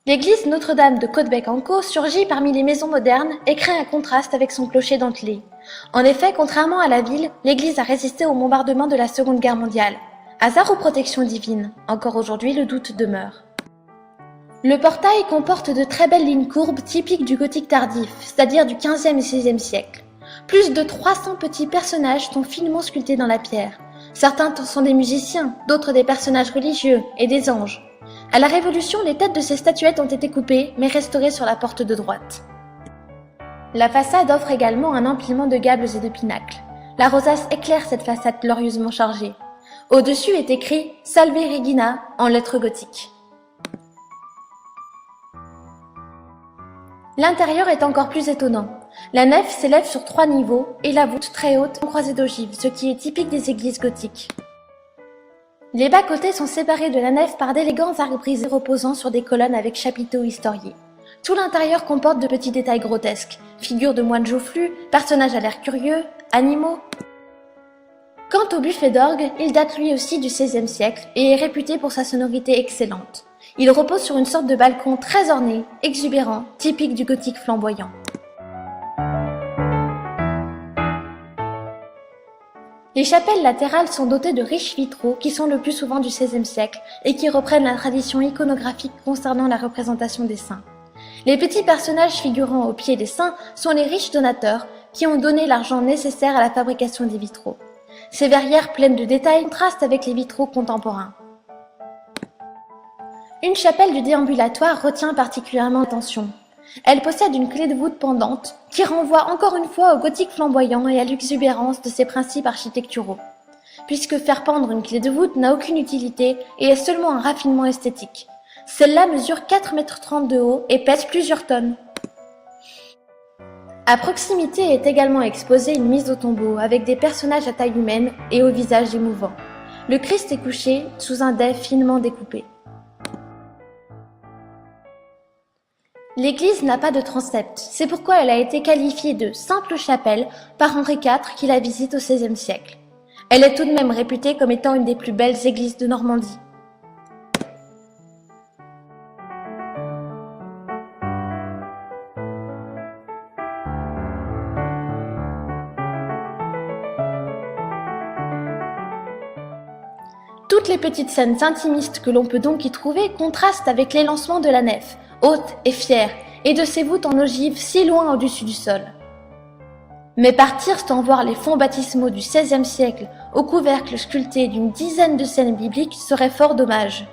L'église Notre-Dame de Caudebec-en-Caux surgit parmi les maisons modernes et crée un contraste avec son clocher dentelé. En effet, contrairement à la ville, l'église a résisté au bombardement de la Seconde Guerre mondiale. Hasard ou protection divine? Encore aujourd'hui, le doute demeure. Le portail comporte de très belles lignes courbes typiques du gothique tardif, c'est-à-dire du XVe et XVIe siècle. Plus de 300 petits personnages sont finement sculptés dans la pierre. Certains sont des musiciens, d'autres des personnages religieux et des anges. À la Révolution, les têtes de ces statuettes ont été coupées, mais restaurées sur la porte de droite. La façade offre également un empilement de gables et de pinacles. La rosace éclaire cette façade glorieusement chargée. Au-dessus est écrit « Salve Regina » en lettres gothiques. L'intérieur est encore plus étonnant. La nef s'élève sur 3 niveaux et la voûte très haute en croisée d'ogives, ce qui est typique des églises gothiques. Les bas-côtés sont séparés de la nef par d'élégants arcs brisés reposant sur des colonnes avec chapiteaux historiés. Tout l'intérieur comporte de petits détails grotesques, figures de moines joufflus, personnages à l'air curieux, animaux. Quant au buffet d'orgue, il date lui aussi du XVIe siècle et est réputé pour sa sonorité excellente. Il repose sur une sorte de balcon très orné, exubérant, typique du gothique flamboyant. Les chapelles latérales sont dotées de riches vitraux qui sont le plus souvent du XVIe siècle et qui reprennent la tradition iconographique concernant la représentation des saints. Les petits personnages figurant au pied des saints sont les riches donateurs qui ont donné l'argent nécessaire à la fabrication des vitraux. Ces verrières pleines de détails contrastent avec les vitraux contemporains. Une chapelle du déambulatoire retient particulièrement l'attention. Elle possède une clé de voûte pendante qui renvoie encore une fois au gothique flamboyant et à l'exubérance de ses principes architecturaux. Puisque faire pendre une clé de voûte n'a aucune utilité et est seulement un raffinement esthétique. Celle-là mesure 4,30 m de haut et pèse plusieurs tonnes. À proximité est également exposée une mise au tombeau avec des personnages à taille humaine et au visage émouvant. Le Christ est couché sous un dais finement découpé. L'église n'a pas de transept, c'est pourquoi elle a été qualifiée de simple chapelle par Henri IV qui la visite au XVIe siècle. Elle est tout de même réputée comme étant une des plus belles églises de Normandie. Toutes les petites scènes intimistes que l'on peut donc y trouver contrastent avec l'élancement de la nef, haute et fière, et de ses voûtes en ogive si loin au-dessus du sol. Mais partir sans voir les fonds baptismaux du XVIe siècle au couvercle sculpté d'une dizaine de scènes bibliques serait fort dommage.